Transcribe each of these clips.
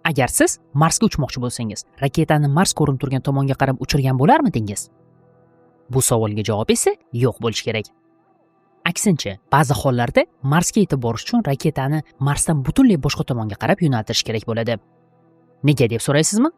Agar siz Marsga uchmoqchi bo'lsangiz, raketani Mars ko'rinib turgan tomonga qarab uchirgan bo'larmidingiz? Bu savolga javob esa yo'q bo'lishi kerak. Aksincha, ba'zi hollarda Marsga yetib borish uchun raketani Marsdan butunlay boshqa tomonga qarab yo'naltirish kerak bo'ladi. Nega deb so'raysizmi?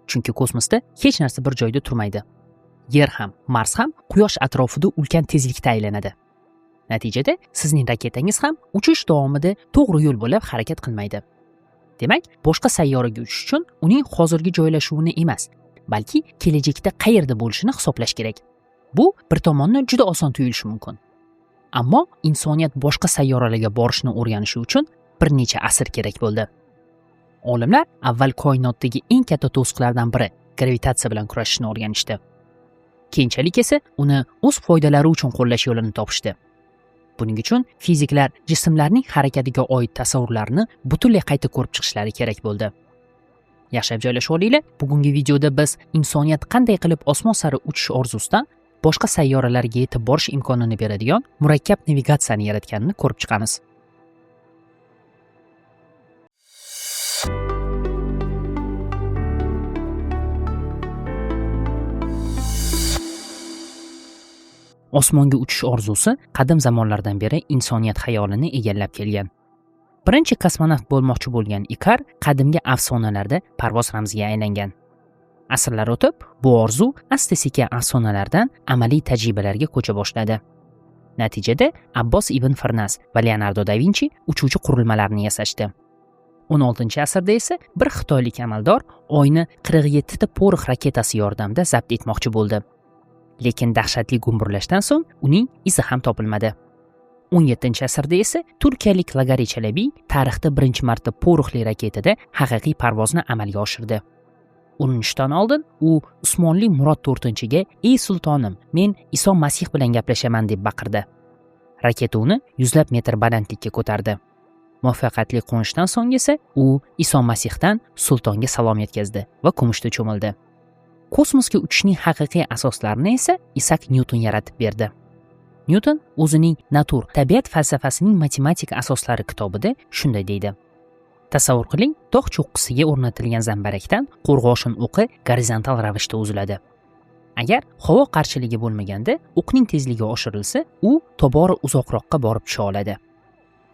Chunki kosmosda hech narsa bir joyda turmaydi. Yer ham, Mars ham Quyosh atrofida ulkan tezlikda aylanadi. Natijada sizning raketangiz ham uchish davomida to'g'ri yo'l bo'ylab harakat qilmaydi. Demak, boshqa sayyoraga uchish uchun uning hozirgi joylashuvini emas, balki kelajakda qayerda bo'lishini hisoblash kerak. Bu bir tomondan juda oson tuyulishi mumkin. Ammo insoniyat boshqa sayyoralarga borishni o'rganishi uchun bir necha asr kerak bo'ldi. Olimlar avval koinotdagi eng katta to'siqlardan biri gravitatsiya bilan kurashishni o'rganishdi. Keyinchalik esa uni o'z foydalari uchun qo'llash yo'lini topishdi. Buning uchun fiziklar jismlarning harakatiga oid tasavvurlarni butunlay qayta ko'rib chiqishlari kerak bo'ldi. Yaxshilab joylashib olinglar. Bugungi videoda biz insoniyat qanday qilib osmon sari uchish orzusidan boshqa sayyoralarga yetib borish imkonini beradigan murakkab navigatsiyani yaratganini ko'rib chiqamiz. Osmonga uchish orzusi qadim zamonlardan beri insoniyat xayolini egallab kelgan. Birinchi kosmonavt bo'lmoqchi bo'lgan Ikar qadimgi afsonalarda parvoz ramziga aylangan. Asrlar o'tib, bu orzu asta-sekin afsonalardan amaliy tajribalarga ko'cha boshladi. Natijada Abbos ibn Firnas va Leonardo da Vinci uchuvchi qurilmalarni yasashdi. 16-asrda esa bir xitoylik amaldor Oyni 47 ta porox raketasi yordamida zabt etmoqchi bo'ldi. Lekin dahshatli gumburlashdan so'ng uning izi ham topilmadi. 17-asrda esa turkiyalik Lagari Chalabi tarixda birinchi marta poroxli raketada haqiqiy parvozni amalga oshirdi. Urinishdan oldin u Usmonli Murod 4-ga "Ey sultonim, men Iso Masih bilan gaplashaman" deb baqirdi. Raketa uni yuzlab metr balandlikka ko'tardi. Muvaffaqiyatli qo'nishdan so'ng esa u Iso Masihdan sultonga salom yetkazdi va kumushda cho'mildi. Kosmosga uchishning haqiqiy asoslarini esa Isak Nyuton yaratib berdi. Nyuton o'zining Natur, tabiat falsafasining matematik asoslari kitobida shunday deydi: Tasavvur qiling, tog' cho'qqisiga o'rnatilgan zambarakdan qo'rg'oshin o'qi gorizontal ravishda uziladi. Agar havo qarshiligi bo'lmaganda o'qning tezligi oshirilsa, u tobora uzoqroqqa borib tusha oladi.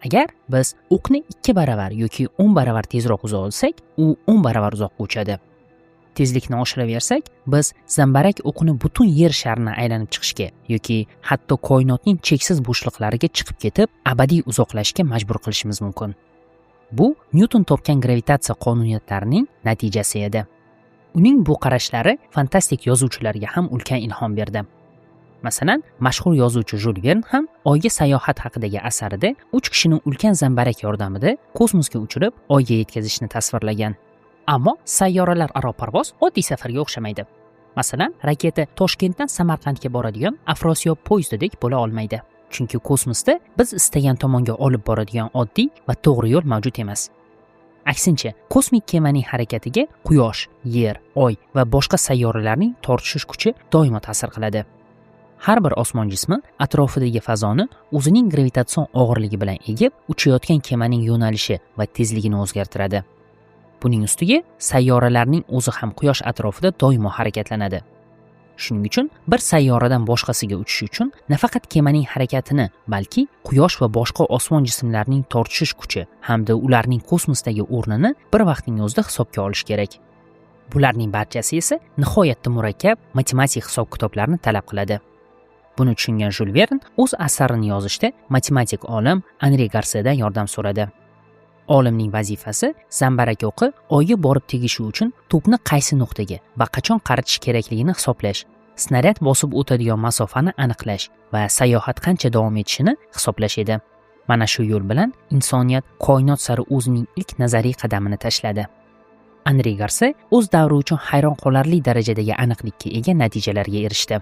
Agar biz o'qni 2 baravar yoki 10 baravar tezroq uza olsak, u 10 baravar uzoqqa uchadi. Tezlikni oshiraversak, biz zambarak o'qini butun yer sharini aylanib chiqishga yoki hatto koinotning cheksiz bo'shliqlariga chiqib ketib, abadiy uzoqlashishga majbur qilishimiz mumkin. Bu Nyuton topgan gravitatsiya qonuniyatlarining natijasi edi. Uning bu qarashlari fantastik yozuvchilarga ham ulkan ilhom berdi. Masalan, mashhur yozuvchi Jules Verne ham Oyga sayohat haqidagi asarida 3 kishining ulkan zambarak yordamida kosmosga uchirib, Oyga yetkazishni tasvirlagan. Ammo sayyoralar aro parvoz oddiy safarga o'xshamaydi. Masalan, raketa Toshkentdan Samarqandga boradigan Afrosiyob poyezdidek bo'la olmaydi. Chunki kosmosda biz istagan tomonga olib boradigan oddiy va to'g'ri yo'l mavjud emas. Aksincha, kosmik kemaning harakatiga Quyosh, Yer, Oy va boshqa sayyoralarning tortishish kuchi doimo ta'sir qiladi. Har bir osmon jismi atrofidagi fazoni o'zining gravitatsion og'irligi bilan egib, uchayotgan kemaning yo'nalishi va tezligini o'zgartiradi. Buning ustiga sayyoralarning o'zi ham Quyosh atrofida doimo harakatlanadi. Shuning uchun bir sayyoradan boshqasiga uchish uchun nafaqat kemaning harakatini, balki Quyosh va boshqa osmon jismlarining tortishish kuchi hamda ularning kosmosdagi o'rnini bir vaqtning o'zida hisobga olish kerak. Bularning barchasi esa nihoyatda murakkab matematik hisob-kitoblarni talab qiladi. Buni tushungan Jules Verne o'z asarini yozishda matematik olim Anri Garsedan yordam so'radi. Olimning vazifasi zambarak o'qi Oyga borib tegishi uchun to'pni qaysi nuqtaga va qachon qaratish kerakligini hisoblash, snaryad bosib o'tadigan masofani aniqlash va sayohat qancha davom etishini hisoblash edi. Mana shu yo'l bilan insoniyat koinot sari o'zining ilk nazariy qadamini tashladi. Anri Garse o'z davri uchun hayron qolarli darajadagi aniqlikka ega natijalarga erishdi.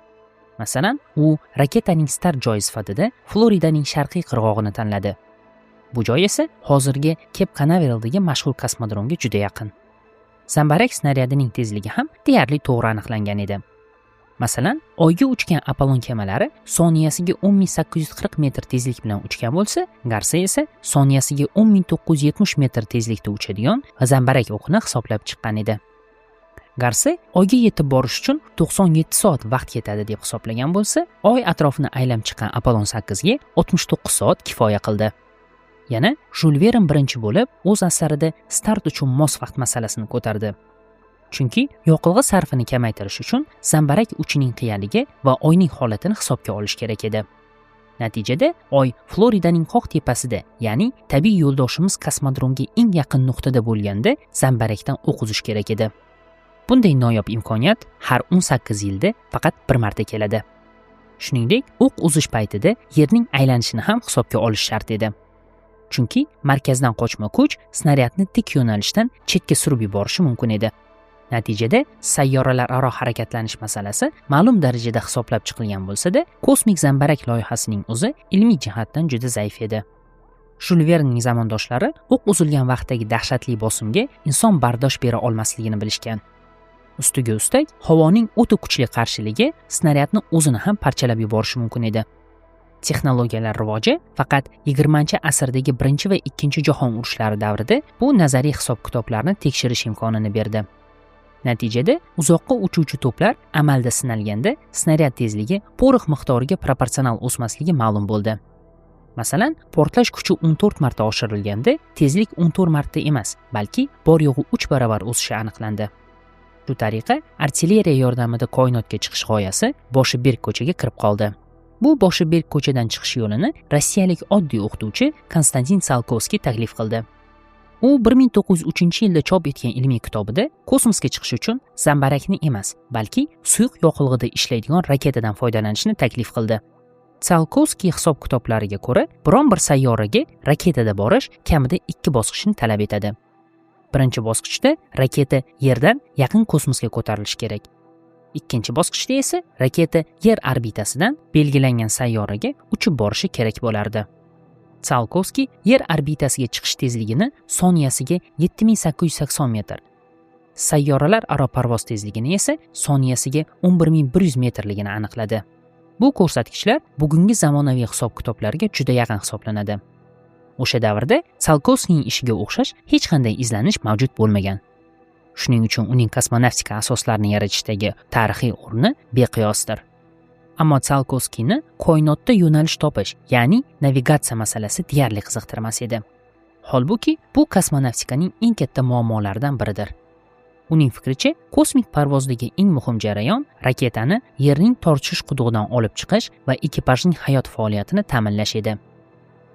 Masalan, u raketaning start joyi sifatida Floridaning sharqiy qirg'og'ini tanladi. Bu joy esa hozirgi Cape Canaveraldagi mashhur kosmodromga juda yaqin. Zambarak snaryadining tezligi ham deyarli to'g'ri aniqlangan edi. Masalan, Oyga uchgan Apollon kemalari soniyasiga 10.840 metr tezlik bilan uchgan bo'lsa, Garse esa soniyasiga 10.970 metr tezlikda uchadigan va zambarak o'qini hisoblab chiqqan edi. Garse Oyga yetib borish uchun 97 soat vaqt ketadi deb hisoblagan bo'lsa, Oy atrofini aylanib chiqqan Apollon 8 ga 69 soat kifoya qildi. Yana Jules Verne birinchi bo'lib o'z asarida start uchun mos vaqt masalasini ko'tardi. Chunki yoqilg'i sarfini kamaytirish uchun zambarak uchining qiyaligi va Oyning holatini hisobga olish kerak edi. Natijada Oy Floridaning qoq tepasida, ya'ni tabiiy yo'ldoshimiz kosmodromga eng yaqin nuqtada bo'lganda zambarakdan o'q uzish kerak edi. Bunday noyob imkoniyat har 18 yilda faqat bir marta keladi. Shuningdek, o'q uzish paytida Yerning aylanishini ham hisobga olish shart edi. Chunki markazdan qochma kuch snaryadni tik yo'nalishdan chetga surib yuborishi mumkin edi. Natijada sayyoralararo harakatlanish masalasi ma'lum darajada hisoblab chiqilgan bo'lsa-da, kosmik zambarak loyihasining o'zi ilmiy jihatdan juda zaif edi. Jules Vernening zamondoshlari o'q uzilgan vaqtdagi dahshatli bosimga inson bardosh bera olmasligini bilishgan. Ustiga ustak, havoning o'ta kuchli qarshiligi snaryadni o'zini ham parchalab yuborishi mumkin edi. Texnologiyalar rivoji faqat 20-asrdagi 1 va 2 jahon urushlari davrida bu nazariy hisob-kitoblarni tekshirish imkonini berdi. Natijada uzoqqa uchuvchi to'plar amalda sinalganda snaryad tezligi porox miqdoriga proporsional o'smasligi ma'lum bo'ldi. Masalan, portlash kuchi 14 marta oshirilganda tezlik 14 marta emas, balki bor yo'g'i 3 barobar o'sishi aniqlandi. Shu tariqa artilleriya yordamida koinotga chiqish g'oyasi boshi berk ko'chaga kirib qoldi. Bu boshi berk ko'chadan chiqish yo'lini rossiyalik oddiy o'qituvchi Konstantin Tsiolkovskiy taklif qildi. U 1903-yilda chop etgan ilmiy kitobida kosmosga chiqish uchun zambarakni emas, balki suyuq yoqilg'ida ishlaydigan raketadan foydalanishni taklif qildi. Tsiolkovskiy hisob-kitoblariga ko'ra, biron bir sayyoraga raketada borish kamida 2 bosqichni talab etadi. Birinchi bosqichda raketa Yerdan yaqin kosmosga ko'tarilishi kerak. Ikkinchi bosqichda esa raketa Yer orbitasidan belgilangan sayyoraga uchib borishi kerak bo'lardi. Tsiolkovskiy Yer orbitasiga chiqish tezligini soniyasiga 7880 metr, sayyoralar aro parvoz tezligini esa soniyasiga 11100 metrligini aniqladi. Bu ko'rsatkichlar bugungi zamonaviy hisob-kitoblarga juda yaqin hisoblanadi. O'sha davrda Tsiolkovskiyning ishiga o'xshash hech qanday izlanish mavjud bo'lmagan. Shuning uchun uning kosmonavtika asoslarini yaratishdagi tarixiy o'rni beqiyosdir. Ammo Tsiolkovskiyni koinotda yo'nalish topish, ya'ni navigatsiya masalasi deyarli qiziqtirmas edi. Holbuki, bu kosmonautikaning eng katta muammolaridan biridir. Uning fikricha, kosmik parvozdagi eng muhim jarayon raketani Yerning tortishish qudug'idan olib chiqish va ekipajning hayot faoliyatini ta'minlash edi.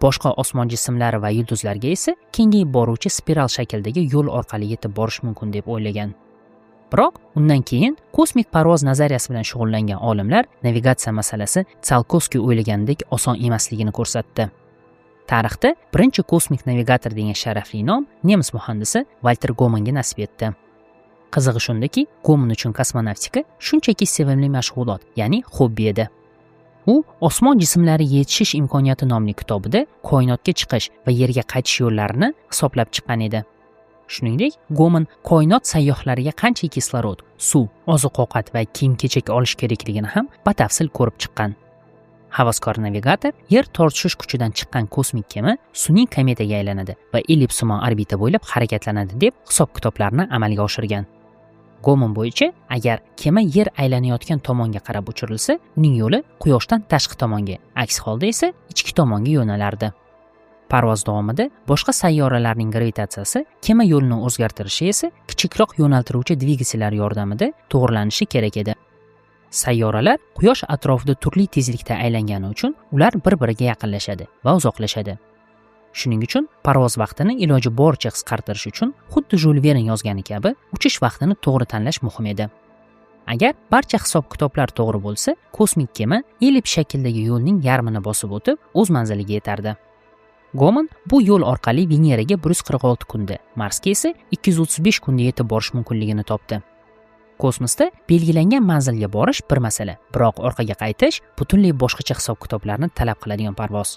Boshqa osmon jismlari va yulduzlarga esa kengayib boruvchi spiral shaklidagi yo'l orqali yetib borish mumkin deb o'ylagan. Biroq undan keyin kosmik parvoz nazariyasi bilan shug'ullangan olimlar navigatsiya masalasi Tsiolkovskiy o'ylagandek oson emasligini ko'rsatdi. Tarixda birinchi kosmik navigator degan sharafli nom nemis muhandisi Walter Gomanga nasib etdi. Qizig'i shundaki, Goman uchun kosmonavtika shunchaki sevimli mashg'ulot, ya'ni hobbi edi. U Osmon jismlari yetishish imkoniyati nomli kitobida koinotga chiqish va Yerga qaytish yo'llarini hisoblab chiqqan edi. Shuningdek, Goman koinot sayyohlariga qancha kislorod, suv, oziq-ovqat va kiyim-kechak olish kerakligini ham batafsil ko'rib chiqqan. Havaskor navigator Yer tortishish kuchidan chiqqan kosmik kema sun'iy kometaga aylanadi va ellipsimon orbita bo'ylab harakatlanadi deb hisob-kitoblarni amalga oshirgan. Goman bo'yicha, agar kema Yer aylanayotgan tomonga qarab uchirilsa, uning yo'li Quyoshdan tashqi tomonga, aks holda esa ichki tomonga yo'nalardi. Parvoz davomida boshqa sayyoralarning gravitatsiyasi kema yo'lini o'zgartirishi esa kichikroq yo'naltiruvchi dvigatellar yordamida to'g'rilanishi kerak edi. Sayyoralar Quyosh atrofida turli tezlikda aylangani uchun ular bir-biriga yaqinlashadi va uzoqlashadi. Shuning uchun parvoz vaqtini iloji boricha qisqartirish uchun xuddi Jules Verne yozgani kabi uchish vaqtini to'g'ri tanlash muhim edi. Agar barcha hisob-kitoblar to'g'ri bo'lsa, kosmik kema ellips shakldagi yo'lning yarmini bosib o'tib, o'z manziliga yetardi. Goman bu yo'l orqali Veneraga 146 kunda, Marsga esa 235 kunda yetib borish mumkinligini topdi. Kosmosda belgilangan manzilga borish bir masala, biroq orqaga qaytish butunlay boshqacha hisob-kitoblarni talab qiladigan parvoz.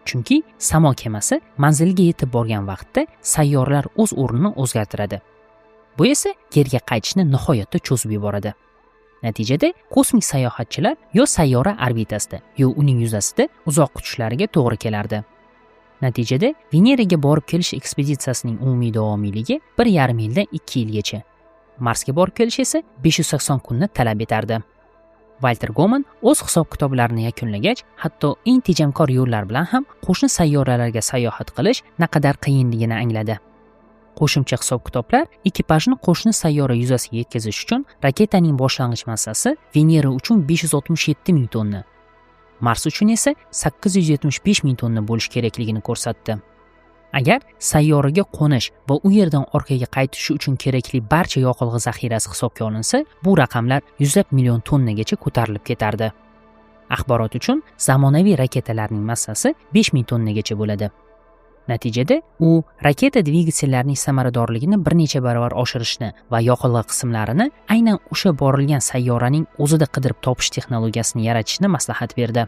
Chunki samo kemasi manziliga yetib borgan vaqtda sayyoralar o'z o'rnini o'zgartiradi. Bu esa Yerga qaytishni nihoyatda cho'zib yuboradi. Natijada kosmik sayohatchilar yo sayyora orbitasida, yo uning yuzasida uzoq kutishlariga to'g'ri kelardi. Natijada Veneraga borib kelish ekspeditsiyasining umumiy davomiyligi 1,5 yildan 2 yilgacha. Marsga borib kelish esa 580 kunni talab etardi. Walter Goman o'z hisob-kitoblarini yakunlagach, hatto eng tejamkor yo'llar bilan ham qo'shni sayyoralarga sayohat qilish naqadar qiyinligini angladi. Qo'shimcha hisob-kitoblar ekipajni qo'shni sayyora yuzasiga yetkazish uchun raketaning boshlang'ich massasi Venera uchun 567 ming tonna, Mars uchun esa 875 ming tonna bo'lish kerakligini ko'rsatdi. Agar sayyoraga qo'nish va u yerdan orqaga qaytish uchun kerakli barcha yoqilg'i zaxirasi hisobga olinsa, bu raqamlar yuzlab million tonnagacha ko'tarilib ketardi. Axborot uchun zamonaviy raketalarning massasi 5 ming tonnagacha bo'ladi. Natijada u raketa dvigatellarining samaradorligini bir necha barobar oshirishni va yoqilg'i qismlarini aynan o'sha borilgan sayyoraning o'zida qidirib topish texnologiyasini yaratishni maslahat berdi.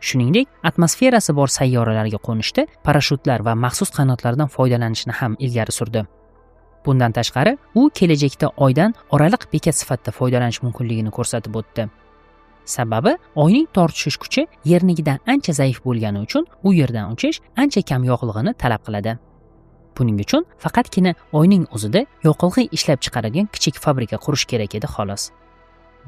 Shuningdek, atmosferasi bor sayyoralarga qo'nishda parashyutlar va maxsus qanotlardan foydalanishni ham ilgari surdi. Bundan tashqari, u kelajakda Oydan oraliq bekat sifatida foydalanish mumkinligini ko'rsatib o'tdi. Sababi, Oyning tortishish kuchi Yernikidan ancha zaif bo'lgani uchun u yerdan uchish ancha kam yoqilg'ini talab qiladi. Buning uchun faqatgina Oyning o'zida yoqilg'i ishlab chiqaradigan kichik fabrika qurish kerak edi xolos.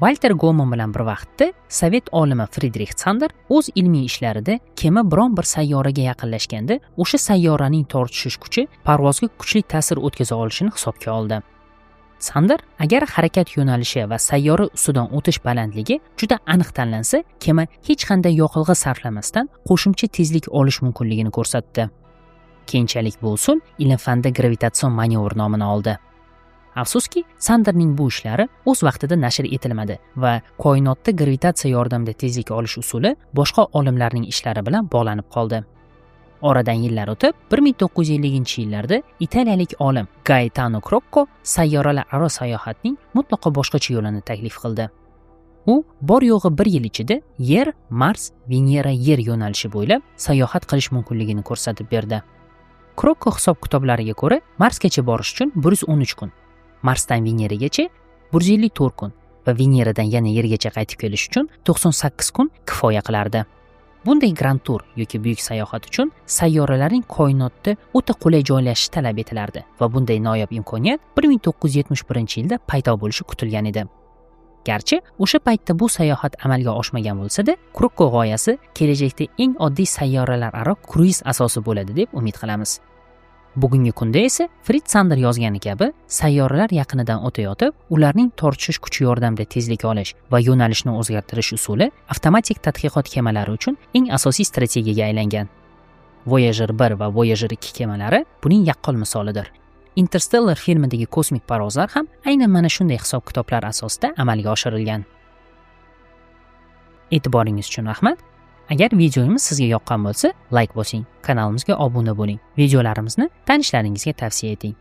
Walter Goman bilan bir vaqtda sovet olimi Friedrich Sander o'z ilmiy ishlarida kema biron bir sayyoraga yaqinlashganda o'sha sayyoraning tortishish kuchi parvozga kuchli ta'sir o'tkaza olishini hisobga oldi. Sander agar harakat yo'nalishi va sayyora ustidan o'tish balandligi juda aniq tanlansa, kema hech qanday yoqilg'i sarflamasdan qo'shimcha tezlik olish mumkinligini ko'rsatdi. Keyinchalik bu usul ilm-fanda gravitatsion manevr nomini oldi. Afsuski, Sanderning bu ishlari o'z vaqtida nashr etilmadi va koinotda gravitatsiya yordamida tezlik olish usuli boshqa olimlarning ishlari bilan bog'lanib qoldi. Oradan yillar o'tib, 1950-yillarda italiyalik olim Gaetano Crocco sayyoralararo sayohatning mutlaqo boshqacha yo'lini taklif qildi. U bor yo'g'i 1 yil ichida Yer, Mars, Venera, Yer yo'nalishi bo'ylab sayohat qilish mumkinligini ko'rsatib berdi. Crocco hisob-kitoblariga ko'ra, Marsgacha borish uchun 113 kun, Marsdan Veneragacha 154 kun va Veneradan yana Yergacha qaytib kelish uchun 98 kun kifoya qilardi. Bunday grand tur yoki buyuk sayohat uchun sayyoralarning koinotda o'ta qulay joylashishi talab etilardi va bunday noyob imkoniyat 1971-yilda paydo bo'lishi kutilgan edi. Garchi o'sha paytda bu sayohat amalga oshmagan bo'lsa-da, Crocco g'oyasi kelajakda eng oddiy sayyoralararo kruiz asosi bo'ladi deb umid qilamiz. Bugungi kunda esa Fritz Sander yozgani kabi sayyoralar yaqinidan o'tayotib, ularning tortishish kuchi yordamida tezlik olish va yo'nalishni o'zgartirish usuli avtomatik tadqiqot kemalari uchun eng asosiy strategiyaga aylangan. Voyager 1 va Voyager 2 kemalari buning yaqqol misolidir. Interstellar filmidagi kosmik parvozlar ham aynan mana shunday hisob-kitoblar asosida amalga oshirilgan. E'tiboringiz uchun rahmat. Agar videomiz sizga yoqqan bo'lsa, like bosing, kanalimizga obuna bo'ling, videolarimizni tanishlaringizga tavsiya eting.